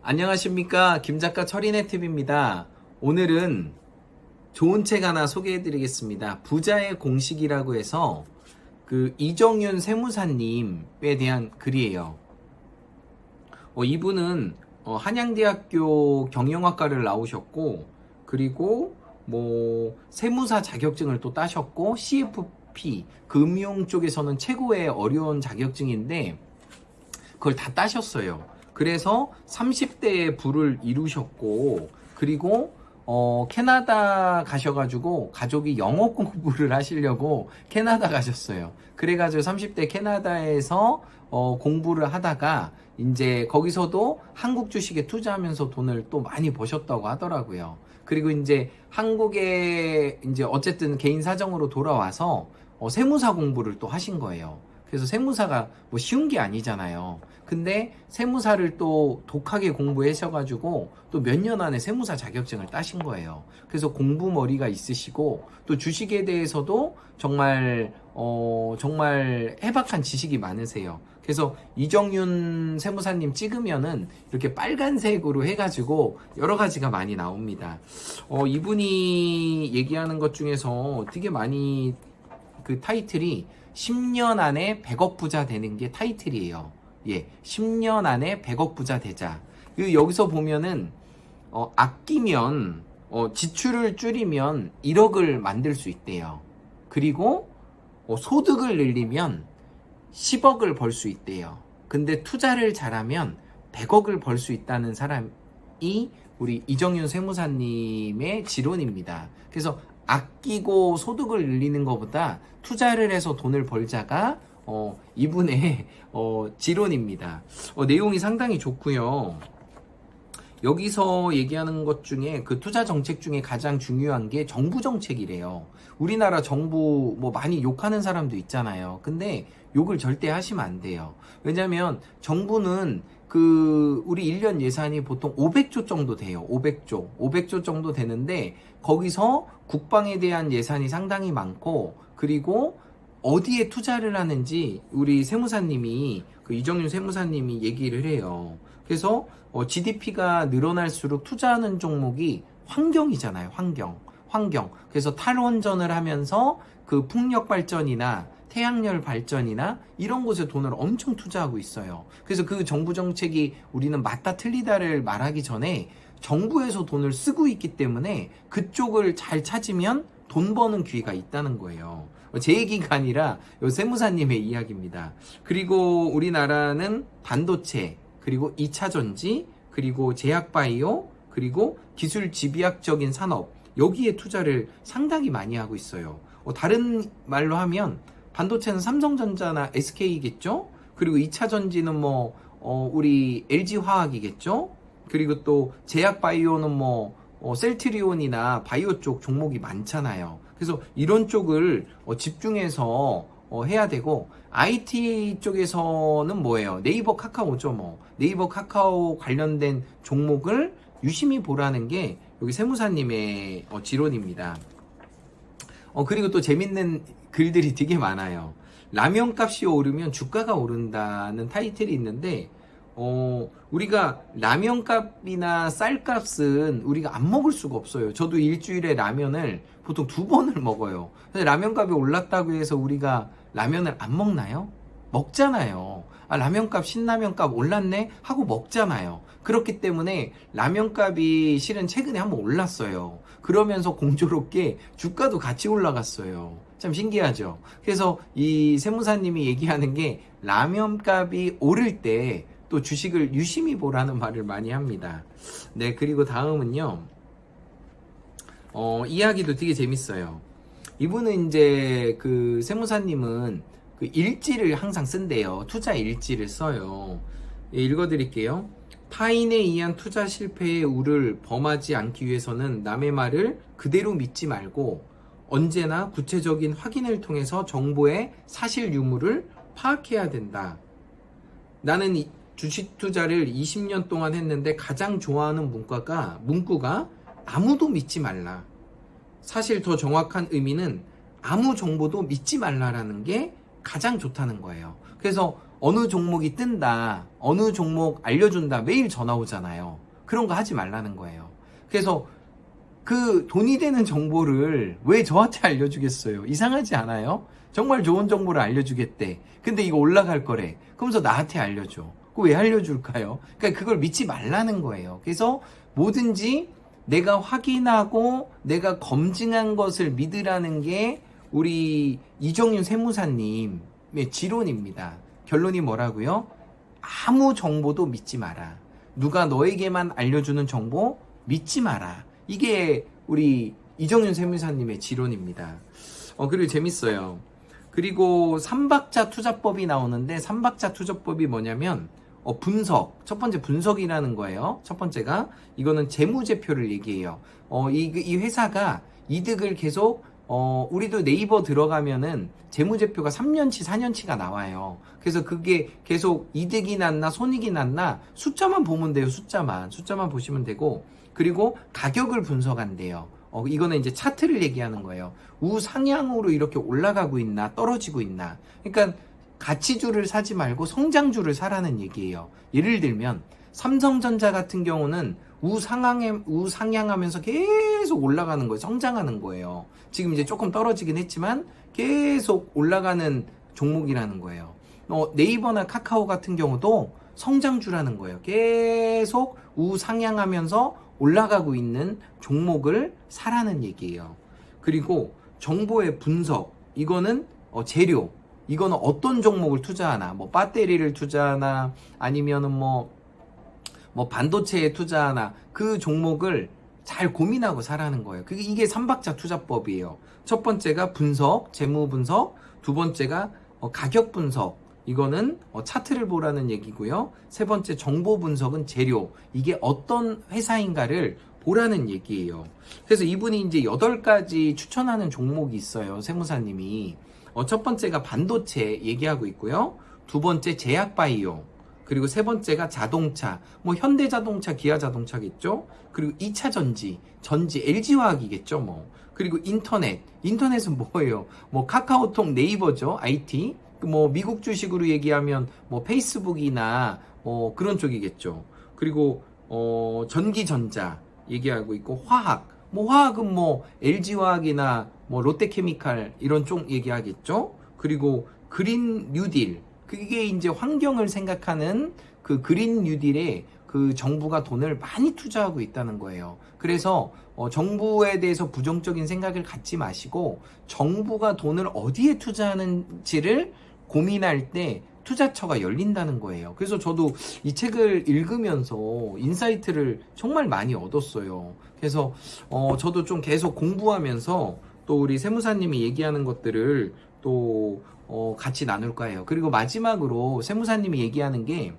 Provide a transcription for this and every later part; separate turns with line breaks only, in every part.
안녕하십니까, 김작가 철인의팁입니다. 오늘은 좋은 책 하나 소개해 드리겠습니다. 부자의 공식이라고 해서 이정윤 세무사님에 대한 글이에요. 이분은 한양대학교 경영학과를 나오셨고, 그리고 세무사 자격증을 또 따셨고, CFP 금융 쪽에서는 최고의 어려운 자격증인데 그걸 다 따셨어요. 그래서 30대에 부를 이루셨고, 그리고 캐나다 가셔가지고 가족이 영어 공부를 하시려고 캐나다 가셨어요. 그래가지고 30대 캐나다에서 공부를 하다가 이제 거기서도 한국 주식에 투자하면서 돈을 또 많이 버셨다고 하더라고요. 그리고 이제 한국에 이제 어쨌든 개인 사정으로 돌아와서 세무사 공부를 또 하신 거예요. 그래서 세무사가 쉬운 게 아니잖아요. 근데 세무사를 또 독하게 공부하셔가지고 또 몇 년 안에 세무사 자격증을 따신 거예요. 그래서 공부머리가 있으시고 또 주식에 대해서도 정말 해박한 지식이 많으세요. 그래서 이정윤 세무사님 찍으면은 이렇게 빨간색으로 해가지고 여러 가지가 많이 나옵니다. 이분이 얘기하는 것 중에서 되게 많이 타이틀이 10년 안에 100억 부자 되는 게 타이틀이에요. 예, 10년 안에 100억 부자 되자. 여기서 보면은 아끼면 지출을 줄이면 1억을 만들 수 있대요. 그리고 소득을 늘리면 10억을 벌 수 있대요. 근데 투자를 잘하면 100억을 벌 수 있다는 사람이 우리 이정윤 세무사님의 지론입니다. 그래서 아끼고 소득을 늘리는 것보다 투자를 해서 돈을 벌자가 이분의 지론입니다. 내용이 상당히 좋고요. 여기서 얘기하는 것 중에 투자 정책 중에 가장 중요한 게 정부 정책이래요. 우리나라 정부 많이 욕하는 사람도 있잖아요. 근데 욕을 절대 하시면 안 돼요. 왜냐면 정부는 우리 1년 예산이 보통 500조 정도 돼요. 500조 정도 되는데 거기서 국방에 대한 예산이 상당히 많고, 그리고 어디에 투자를 하는지 우리 세무사님이 이정윤 세무사님이 얘기를 해요. 그래서 GDP가 늘어날수록 투자하는 종목이 환경이잖아요. 환경. 그래서 탈원전을 하면서 풍력 발전이나 태양열 발전이나 이런 곳에 돈을 엄청 투자하고 있어요. 그래서 정부 정책이 우리는 맞다 틀리다를 말하기 전에 정부에서 돈을 쓰고 있기 때문에 그쪽을 잘 찾으면 돈 버는 기회가 있다는 거예요. 제 얘기가 아니라 세무사님의 이야기입니다. 그리고 우리나라는 반도체, 그리고 2차 전지, 그리고 제약바이오, 그리고 기술 집약적인 산업, 여기에 투자를 상당히 많이 하고 있어요. 다른 말로 하면 반도체는 삼성전자나 SK겠죠? 그리고 2차 전지는 우리 LG화학이겠죠? 그리고 또 제약바이오는 셀트리온이나 바이오 쪽 종목이 많잖아요. 그래서 이런 쪽을 집중해서 해야 되고, IT 쪽에서는 뭐예요? 네이버 카카오죠. 네이버 카카오 관련된 종목을 유심히 보라는 게 여기 세무사님의 지론입니다. 그리고 또 재밌는 글들이 되게 많아요. 라면 값이 오르면 주가가 오른다는 타이틀이 있는데, 우리가 라면 값이나 쌀 값은 우리가 안 먹을 수가 없어요. 저도 일주일에 라면을 보통 2번을 먹어요. 근데 라면 값이 올랐다고 해서 우리가 라면을 안 먹나요? 먹잖아요. 라면 값, 신라면 값 올랐네? 하고 먹잖아요. 그렇기 때문에 라면 값이 실은 최근에 한번 올랐어요. 그러면서 공교롭게 주가도 같이 올라갔어요. 참 신기하죠? 그래서 이 세무사님이 얘기하는 게 라면 값이 오를 때 또 주식을 유심히 보라는 말을 많이 합니다. 네, 그리고 다음은요. 이야기도 되게 재밌어요. 이분은 이제 세무사님은 일지를 항상 쓴대요. 투자 일지를 써요. 예, 읽어드릴게요. 타인에 의한 투자 실패의 우를 범하지 않기 위해서는 남의 말을 그대로 믿지 말고 언제나 구체적인 확인을 통해서 정보의 사실 유무를 파악해야 된다. 나는 주식 투자를 20년 동안 했는데 가장 좋아하는 문구가 아무도 믿지 말라. 사실 더 정확한 의미는 아무 정보도 믿지 말라라는 게 가장 좋다는 거예요. 그래서 어느 종목이 뜬다, 어느 종목 알려준다 매일 전화 오잖아요. 그런 거 하지 말라는 거예요. 그래서 그 돈이 되는 정보를 왜 저한테 알려주겠어요? 이상하지 않아요? 정말 좋은 정보를 알려주겠대. 근데 이거 올라갈 거래. 그러면서 나한테 알려줘. 그거 왜 알려줄까요? 그러니까 그걸 믿지 말라는 거예요. 그래서 뭐든지 내가 확인하고 내가 검증한 것을 믿으라는 게 우리 이정윤 세무사님의 지론입니다. 결론이 뭐라고요? 아무 정보도 믿지 마라. 누가 너에게만 알려주는 정보 믿지 마라. 이게 우리 이정윤 세무사님의 지론입니다. 그리고 재밌어요. 그리고 삼박자 투자법이 나오는데, 삼박자 투자법이 뭐냐면 분석. 첫 번째 분석이라는 거예요. 첫 번째가 이거는 재무제표를 얘기해요. 이 회사가 이득을 계속 우리도 네이버 들어가면은 재무제표가 3년치, 4년치가 나와요. 그래서 그게 계속 이득이 났나, 손익이 났나, 숫자만 보면 돼요. 숫자만 보시면 되고, 그리고 가격을 분석한대요. 이거는 이제 차트를 얘기하는 거예요. 우상향으로 이렇게 올라가고 있나, 떨어지고 있나. 그러니까 가치주를 사지 말고 성장주를 사라는 얘기예요. 예를 들면 삼성전자 같은 경우는 우상향하면서 계속 올라가는 거예요. 성장하는 거예요. 지금 이제 조금 떨어지긴 했지만 계속 올라가는 종목이라는 거예요. 네이버나 카카오 같은 경우도 성장주라는 거예요. 계속 우상향하면서 올라가고 있는 종목을 사라는 얘기예요. 그리고 정보의 분석, 이거는 재료, 이거는 어떤 종목을 투자하나, 뭐 배터리를 투자하나, 아니면은 뭐 반도체에 투자하나, 그 종목을 잘 고민하고 사라는 거예요. 이게 삼박자 투자법이에요. 첫 번째가 분석, 재무 분석, 두 번째가 가격 분석, 이거는 차트를 보라는 얘기고요. 세 번째 정보 분석은 재료, 이게 어떤 회사인가를 보라는 얘기예요. 그래서 이분이 이제 8가지 추천하는 종목이 있어요. 세무사님이. 첫 번째가 반도체 얘기하고 있고요. 두 번째 제약바이오, 그리고 세 번째가 자동차, 뭐 현대자동차, 기아자동차겠죠. 그리고 2차 전지 LG화학이겠죠. 뭐 그리고 인터넷은 뭐예요? 뭐 카카오톡, 네이버죠. IT. 뭐 미국 주식으로 얘기하면 뭐 페이스북이나 뭐 그런 쪽이겠죠. 그리고 전기전자 얘기하고 있고, 화학은 뭐 LG화학이나 뭐 롯데케미칼 이런 쪽 얘기하겠죠. 그리고 그린 뉴딜, 그게 이제 환경을 생각하는 그 그린 뉴딜에 그 정부가 돈을 많이 투자하고 있다는 거예요. 그래서 정부에 대해서 부정적인 생각을 갖지 마시고 정부가 돈을 어디에 투자하는지를 고민할 때 투자처가 열린다는 거예요. 그래서 저도 이 책을 읽으면서 인사이트를 정말 많이 얻었어요. 그래서 저도 좀 계속 공부하면서 또 우리 세무사님이 얘기하는 것들을 또 같이 나눌 거예요. 그리고 마지막으로 세무사님이 얘기하는 게,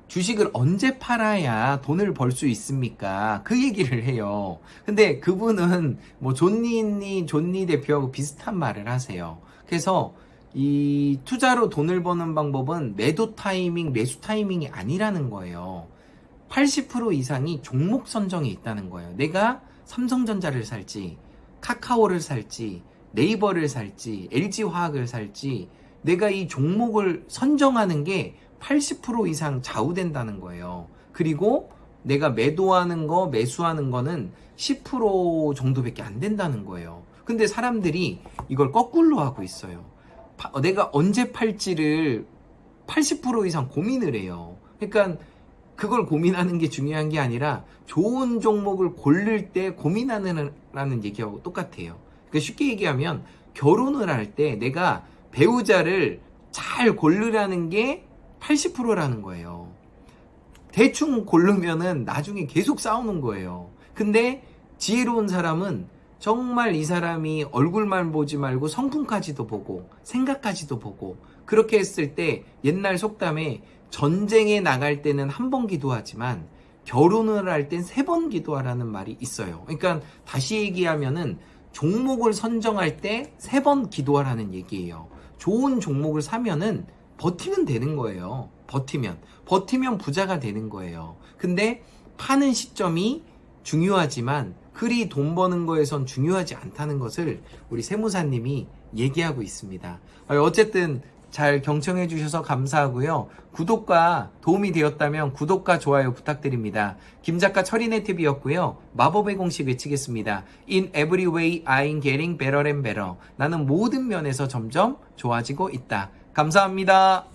주식을 언제 팔아야 돈을 벌 수 있습니까? 그 얘기를 해요. 근데 그분은 뭐 존니 대표하고 비슷한 말을 하세요. 그래서 이 투자로 돈을 버는 방법은 매도 타이밍, 매수 타이밍이 아니라는 거예요. 80% 이상이 종목 선정이 있다는 거예요. 내가 삼성전자를 살지, 카카오를 살지, 네이버를 살지, LG화학을 살지, 내가 이 종목을 선정하는 게 80% 이상 좌우된다는 거예요. 그리고 내가 매도하는 거, 매수하는 거는 10% 정도밖에 안 된다는 거예요. 근데 사람들이 이걸 거꾸로 하고 있어요. 내가 언제 팔지를 80% 이상 고민을 해요. 그러니까 그걸 고민하는 게 중요한 게 아니라 좋은 종목을 고를 때 고민하는 얘기하고 똑같아요. 그러니까 쉽게 얘기하면 결혼을 할 때 내가 배우자를 잘 고르라는 게 80%라는 거예요. 대충 고르면은 나중에 계속 싸우는 거예요. 근데 지혜로운 사람은 정말 이 사람이 얼굴만 보지 말고 성품까지도 보고 생각까지도 보고, 그렇게 했을 때 옛날 속담에 전쟁에 나갈 때는 한 번 기도하지만 결혼을 할 땐 3번 기도하라는 말이 있어요. 그러니까 다시 얘기하면은 종목을 선정할 때 3번 기도하라는 얘기예요. 좋은 종목을 사면은 버티면 되는 거예요. 버티면 부자가 되는 거예요. 근데 파는 시점이 중요하지만 그리 돈 버는 거에선 중요하지 않다는 것을 우리 세무사님이 얘기하고 있습니다. 어쨌든 잘 경청해 주셔서 감사하고요. 구독과 도움이 되었다면 구독과 좋아요 부탁드립니다. 김작가 철인의 팁이었고요. 마법의 공식 외치겠습니다. In every way I'm getting better and better. 나는 모든 면에서 점점 좋아지고 있다. 감사합니다.